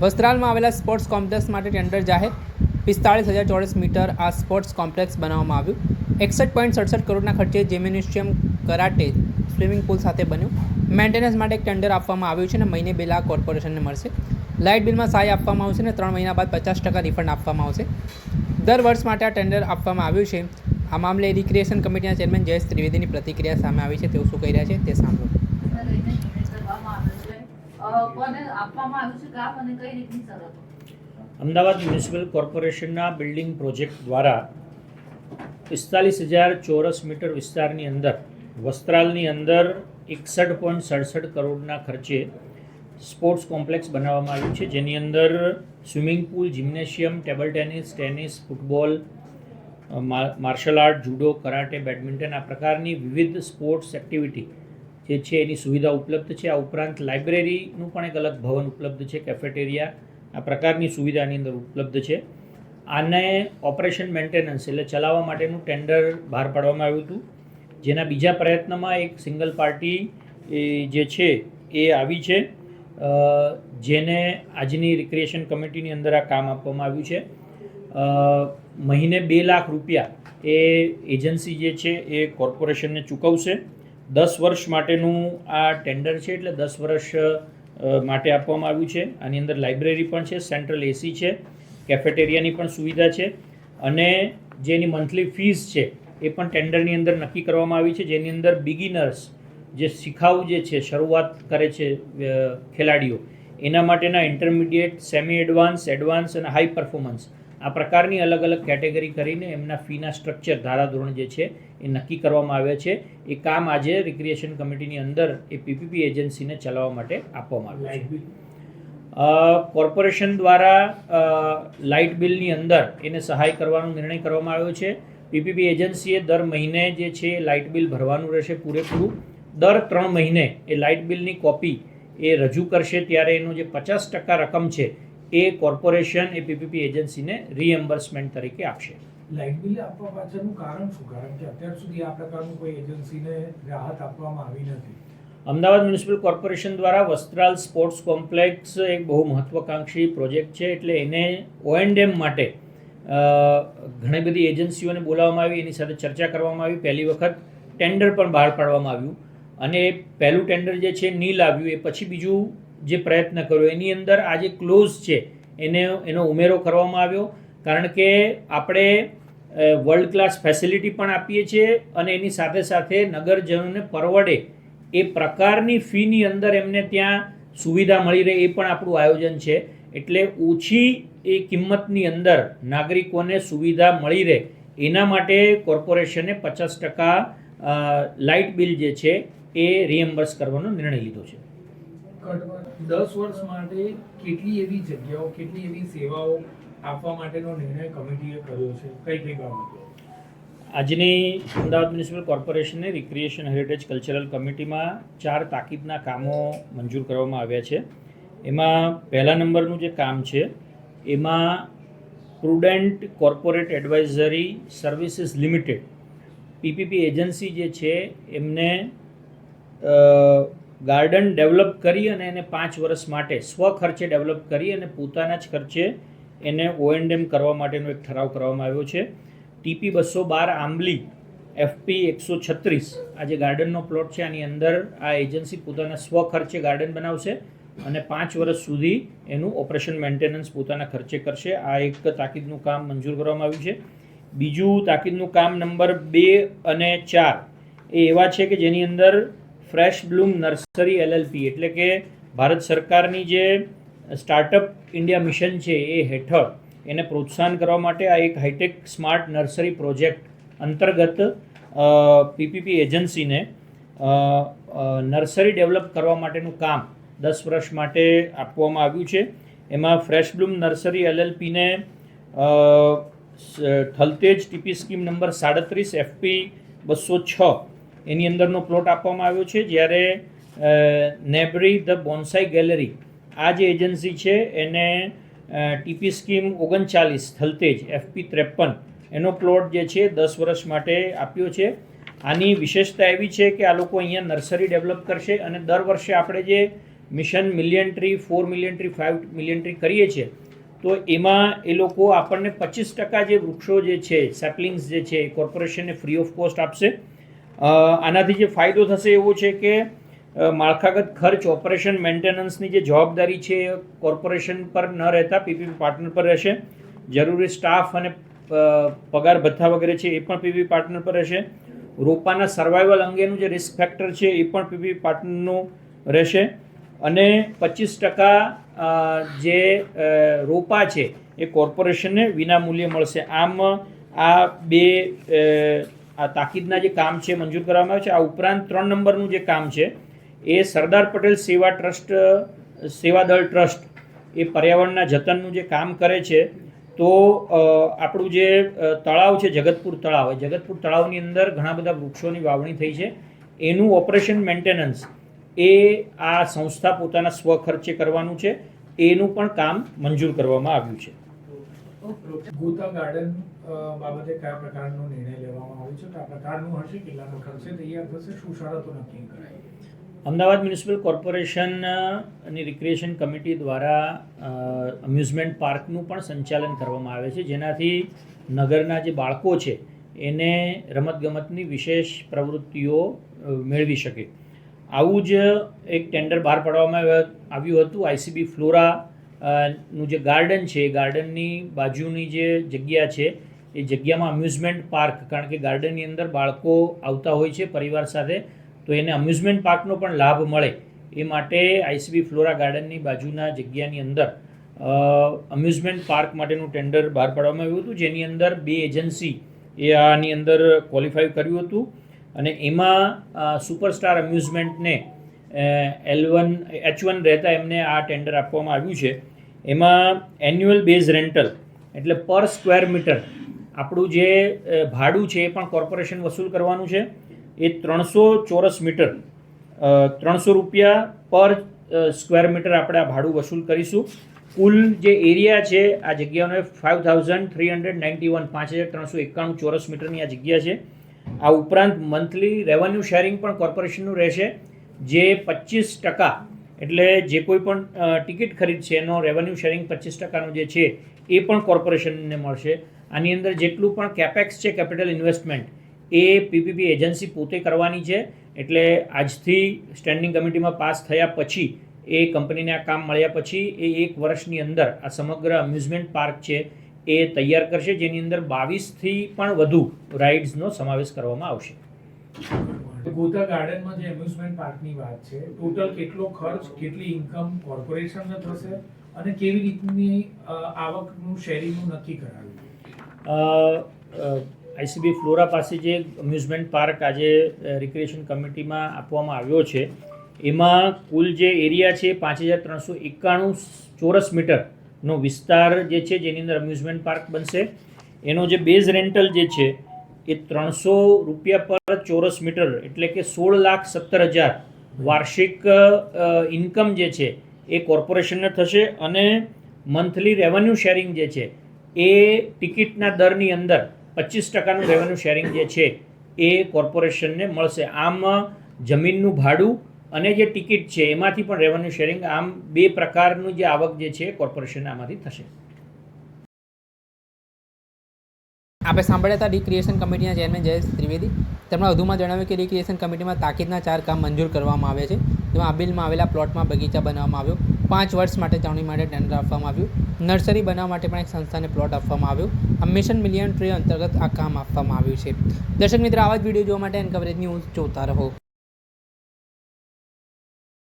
વસ્ત્રાલમાં આવેલા sports complex માટે tender જાહેર 45,000 ચોરસ મીટર આ સ્પોર્ટ્સ કોમ્પ્લેક્સ બનાવવામાં આવ્યું. 61.67 કરોડના ખર્ચે જિમ્નેશિયમ, કરાટે, સ્વિમિંગ પુલ સાથે બન્યું. મેન્ટેનન્સ માટે એક ટેન્ડર આપવામાં આવ્યું છે અને મહિને 2 લાખ કોર્પોરેશનને મળશે. લાઇટ બિલમાં સહાય આપવામાં આવશે અને 3 મહિના બાદ 50% રિફંડ આપવામાં આવશે. દર વર્ષ માટે આ ટેન્ડર આપવામાં આવ્યું છે. આ મામલે રિક્રિએશન કમિટીના ચેરમેન જયેશ ત્રિવેદીની પ્રતિક્રિયા સામે આવી છે. તેઓ શું કહી રહ્યા છે તે સાંભળો. અમદાવાદ મ્યુનિસિપલ કોર્પોરેશનના બિલ્ડિંગ પ્રોજેક્ટ દ્વારા 45,000 ચોરસ મીટર વિસ્તારની અંદર વસ્ત્રાલની અંદર 61.67 કરોડના ખર્ચે સ્પોર્ટ્સ કોમ્પ્લેક્સ બનાવવામાં આવ્યું છે, જેની અંદર swimming pool, gymnasium, table tennis, football, martial art, judo, karate, badminton આ પ્રકારની વિવિધ સ્પોર્ટ્સ એક્ટિવિટી જે છે એની સુવિધા ઉપલબ્ધ છે. આ ઉપરાંત લાઇબ્રેરીનું પણ એક અલગ ભવન ઉપલબ્ધ છે, કેફેટેરિયા આ પ્રકારની સુવિધા આની અંદર ઉપલબ્ધ છે. આને ઓપરેશન મેન્ટેનન્સ એટલે ચલાવવા માટેનું ટેન્ડર બહાર પાડવામાં આવ્યું હતું, જેના બીજા પ્રયત્નમાં એક સિંગલ પાર્ટી જે છે એ આવી છે, જેને આજની રિક્રિએશન કમિટીની અંદર આ કામ આપવામાં આવ્યું છે. મહિને 2 લાખ રૂપિયા એ એજન્સી જે છે એ કોર્પોરેશનને ચૂકવશે. 10 વર્ષ માટેનું આ ટેન્ડર છે, એટલે 10 વર્ષ માટે આપવામાં આવ્યું છે. આની અંદર લાઇબ્રેરી પણ છે, સેન્ટ્રલ એસી છે, કેફેટેરિયાની પણ સુવિધા છે અને જેની મંથલી ફીસ છે એ પણ ટેન્ડરની અંદર નક્કી કરવામાં આવી છે, જેની અંદર બિગિનર્સ જે શીખાઉ જે છે, શરૂઆત કરે છે ખેલાડીઓ, એના માટેના ઇન્ટરમીડિયેટ, સેમી એડવાન્સ, એડવાન્સ અને હાઈ પરફોર્મન્સ આ પ્રકારની અલગ અલગ કેટેગરી કરીને એમના ફીના સ્ટ્રક્ચર, ધારાધોરણ જે છે એ નક્કી કરવામાં આવ્યા છે. એ કામ આજે રિક્રિએશન કમિટીની અંદર એ પીપીપી એજન્સીને ચલાવવા માટે આપવામાં આવ્યું છે. કોર્પોરેશન દ્વારા લાઇટ બિલની અંદર એને સહાય કરવાનો નિર્ણય કરવામાં આવ્યો છે. પીપીપી એજન્સીએ દર મહિને જે છે લાઇટ બિલ ભરવાનું રહેશે પૂરેપૂરું. દર 3 મહિને એ લાઇટ બિલની કોપી એ રજૂ કરશે, ત્યારે એનું જે 50% રકમ છે એ કોર્પોરેશન એ પીપીપી એજન્સીને રીએમ્બર્સમેન્ટ તરીકે આપશે. લાઇટ બિલ આપવા પાછળનું કારણ શું? કારણ કે અત્યાર સુધી આ પ્રકારનું કોઈ એજન્સીને રાહત આપવામાં આવી નથી. અમદાવાદ મ્યુનિસિપલ કોર્પોરેશન દ્વારા વસ્ત્રાલ સ્પોર્ટ્સ કોમ્પ્લેક્સ એક બહુ મહત્વાકાંક્ષી પ્રોજેક્ટ છે, એટલે એને O&M માટે ઘણી બધી એજન્સીઓને બોલાવવામાં આવી, એની સાથે ચર્ચા કરવામાં આવી. પહેલી વખત ટેન્ડર પણ બહાર પાડવામાં આવ્યું અને પહેલું ટેન્ડર જે છે નીલ આવ્યું. એ પછી બીજું જે પ્રયત્ન કર્યો એની અંદર આ જે ક્લોઝ છે એનો ઉમેરો કરવામાં આવ્યો, કારણ કે આપણે વર્લ્ડ ક્લાસ ફેસિલિટી પણ આપીએ છીએ અને એની સાથે સાથે નગરજનોને પરવડે એ પ્રકારની ફીની અંદર એમને ત્યાં સુવિધા મળી રહે એ પણ આપણું આયોજન છે. એટલે ઓછી એ કિંમતની અંદર નાગરિકોને સુવિધા મળી રહે એના માટે કોર્પોરેશને 50% લાઇટ બિલ જે છે એ રીએમ્બર્સ કરવાનો નિર્ણય લીધો છે. 10 વર્ષ માટે કેટલી એવી જગ્યાઓ, કેટલી એવી સેવાઓ આપવા માટેનો નિર્ણય કમિટીએ કર્યો છે? કઈ બાબતો? આજની અમદાવાદ મ્યુનિસિપલ કોર્પોરેશનની રિક્રિએશન, હેરિટેજ, કલ્ચરલ કમિટીમાં 4 તાકીદના કામો મંજૂર કરવામાં આવ્યા છે. એમાં પહેલા નંબરનું જે કામ છે એમાં prudent corporate advisory services limited PPP agency જે છે એમને ગાર્ડન ડેવલપ કરી અને એને 5 વર્ષ માટે સ્વખર્ચે ડેવલપ કરી અને પોતાના જ ખર્ચે એને O&M કરવા માટેનો એક ઠરાવ કરવામાં આવ્યો છે. TP 212 આંબલી FP 136 આ જે ગાર્ડનનો પ્લોટ છે, આની અંદર આ એજન્સી પોતાના સ્વખર્ચે ગાર્ડન બનાવશે અને 5 વર્ષ સુધી એનું ઓપરેશન મેન્ટેનન્સ પોતાના ખર્ચે કરશે. આ એક તાકીદનું કામ મંજૂર કરવામાં આવ્યું છે. બીજું તાકીદનું કામ નંબર 2 અને 4 એ એવા છે કે જેની અંદર ફ્રેશ બ્લૂમ નર્સરી LLP એટલે કે ભારત સરકારની જે સ્ટાર્ટઅપ ઇન્ડિયા મિશન છે એ હેઠળ એને પ્રોત્સાહન કરવા માટે આ એક હાઈટેક સ્માર્ટ નર્સરી પ્રોજેક્ટ અંતર્ગત પીપીપી એજન્સીને નર્સરી ડેવલપ કરવા માટેનું કામ 10 વર્ષ માટે આપવામાં આવ્યું છે. એમાં ફ્રેશ બ્લૂમ નર્સરી LLPને Thaltej TP scheme number 37 FP 206 એની અંદરનો પ્લોટ આપવામાં આવ્યો છે, જ્યારે નેબરી ધ બોન્સાઈ ગેલેરી આ જે એજન્સી છે એને ટીપી સ્કીમ 39 થલતેજ FP 53 એનો પ્લોટ જે છે 10 વર્ષ માટે આપ્યો છે. આની વિશેષતા એવી છે કે આ લોકો અહીંયા નર્સરી ડેવલપ કરશે અને દર વર્ષે આપણે જે mission million tree, 4 million tree, 5 million tree કરીએ છીએ તો એમાં એ લોકો આપણને 25% જે વૃક્ષો જે છે, સેપલિંગ્સ જે છે, એ કોર્પોરેશનને ફ્રી ઓફ કોસ્ટ આપશે. આનાથી જે ફાયદો થશે એવો છે કે માળખાગત ખર્ચ, ઓપરેશન, મેન્ટેનન્સની જે જવાબદારી છે એ કોર્પોરેશન પર ન રહેતા પીપીપી પાર્ટનર પર રહેશે. જરૂરી સ્ટાફ અને પગાર ભથ્થા વગેરે છે એ પણ પીપીપી પાર્ટનર પર રહેશે. રોપાના સર્વાઈવલ અંગેનું જે રિસ્ક ફેક્ટર છે એ પણ પીપીપી પાર્ટનરનું રહેશે. અને 25% જે રોપા છે એ કોર્પોરેશનને વિનામૂલ્યે મળશે. આમ આ બે તાકીદના જે કામ છે મંજૂર કરવામાં આવે છે. આ ઉપરાંત 3 નંબરનું જે કામ છે એ સરદાર પટેલ સેવાદળ ટ્રસ્ટ એ પર્યાવરણના જતનનું જે કામ કરે છે. તો આપણું જે તળાવ છે, જગતપુર તળાવની અંદર ઘણા બધા વૃક્ષોની વાવણી થઈ છે. એનું ઓપરેશન મેન્ટેનન્સ એ આ સંસ્થા પોતાના સ્વખર્ચે કરવાનું છે. એનું પણ કામ મંજૂર કરવામાં આવ્યું છે. ગોતા ગાર્ડન બાબતે કયા પ્રકારનો નિર્ણય લેવામાં આવ્યો છે? કયા પ્રકારનું હશે? કેટલાનો ખર્ચે તૈયાર થશે? શું શરતો નક્કી કરાઈ? અમદાવાદ મ્યુનિસિપલ કોર્પોરેશનની રિક્રિએશન કમિટી દ્વારા અમ્યુઝમેન્ટ પાર્કનું પણ સંચાલન કરવામાં આવે છે, જેનાથી નગરના જે બાળકો છે એને રમતગમતની વિશેષ પ્રવૃત્તિઓ મેળવી શકે. આવું જ એક ટેન્ડર બહાર પાડવામાં આવ્યું હતું. આઈસીબી ફ્લોરા નું જે ગાર્ડન છે, એ ગાર્ડનની બાજુની જે જગ્યા છે એ જગ્યામાં અમ્યુઝમેન્ટ પાર્ક, કારણ કે ગાર્ડનની અંદર બાળકો આવતા હોય છે પરિવાર સાથે, તો એને અમ્યુઝમેન્ટ પાર્કનો પણ લાભ મળે એ માટે આઈસીબી ફ્લોરા ગાર્ડનની બાજુના જગ્યાની અંદર અમ્યુઝમેન્ટ પાર્ક માટેનું ટેન્ડર બહાર પાડવામાં આવ્યું હતું, જેની અંદર 2 એજન્સી એ આની અંદર ક્વોલિફાય કર્યું હતું. અને એમાં સુપરસ્ટાર અમ્યુઝમેન્ટને H1 રહેતા એમને આ ટેન્ડર આપવામાં આવ્યું છે. એમાં એન્યુઅલ બેઝ રેન્ટલ એટલે પર સ્ક્વેર મીટર આપણું જે ભાડું છે એ પણ કોર્પોરેશન વસૂલ કરવાનું છે. એ 300 ચોરસ મીટર, 300 રૂપિયા પર સ્ક્વેર મીટર આપણે આ ભાડું વસૂલ કરીશું. કુલ જે એરિયા છે આ જગ્યાનો 5391, 5391 ચોરસ મીટરની આ જગ્યા છે. આ ઉપરાંત મંથલી રેવન્યુ શેરિંગ પણ કોર્પોરેશનનું રહેશે, જે 25%, એટલે જે કોઈ પણ ટિકિટ ખરીદશે એનો રેવન્યુ શેરિંગ 25%નો જે છે એ પણ કોર્પોરેશનને મળશે. આની અંદર જેટલું પણ કેપેક્સ છે, કેપિટલ ઇન્વેસ્ટમેન્ટ, એ પીપીપી એજન્સી પોતે કરવાની છે. એટલે આજથી સ્ટેન્ડિંગ કમિટીમાં પાસ થયા પછી એ કંપનીને આ કામ મળ્યા પછી એ 1 વર્ષની અંદર આ સમગ્ર અમ્યુઝમેન્ટ પાર્ક છે એ તૈયાર કરશે, જેની અંદર 22થી પણ વધુ રાઇડ્સનો સમાવેશ કરવામાં આવશે. ગોતા ગાર્ડનમાં જે એમ્યુઝમેન્ટ પાર્કની વાત છે, ટોટલ કેટલો ખર્ચ, કેટલી ઇન્કમ કોર્પોરેશનને થશે અને કેવી રીતની આવકનું શેરિંગનું નક્કી કરાવ્યું? આઈસીબી ફ્લોરા પાસે જે અમ્યુઝમેન્ટ પાર્ક આજે રિક્રિએશન કમિટીમાં આપવામાં આવ્યો છે, એમાં કુલ જે એરિયા છે 5391 ચોરસ મીટરનો વિસ્તાર જે છે, જેની અંદર અમ્યુઝમેન્ટ પાર્ક બનશે. એનો જે બેઝ રેન્ટલ જે છે એ 300 રૂપિયા પર ચોરસ મીટર, એટલે કે 16,17,000 વાર્ષિક ઇન્કમ જે છે એ કોર્પોરેશનને થશે. અને મંથલી રેવન્યુ શેરિંગ જે છે એ ટિકિટના દરની અંદર 25%નું રેવન્યુ શેરિંગ જે છે એ કોર્પોરેશનને મળશે. આમ જમીનનું ભાડું અને જે ટિકિટ છે એમાંથી પણ રેવન્યુ શેરિંગ, આમ 2 પ્રકારનું જે આવક જે છે કોર્પોરેશનને આમાંથી થશે. આપણે સાંભળ્યા હતા રિક્રિએશન કમિટીના ચેરમેન જયેશ ત્રિવેદી. તેમણે વધુમાં જણાવ્યું કે રિક્રિએશન કમિટીમાં તાકીદના 4 કામ મંજૂર કરવામાં આવે છે, જેમાં આબિલમાં આવેલા પ્લોટમાં બગીચા બનાવવામાં આવ્યો, 5 વર્ષ માટે ચાવણી માટે ટેન્ડર આપવામાં આવ્યું, નર્સરી બનાવવા માટે પણ એક સંસ્થાને પ્લોટ આપવામાં આવ્યો. આ મિશન મિલિયન ટ્રી અંતર્ગત આ કામ આપવામાં આવ્યું છે. દર્શક મિત્રો, આવા જ વિડીયો જોવા માટે એન કવરેજ ન્યૂઝ જોતા રહો.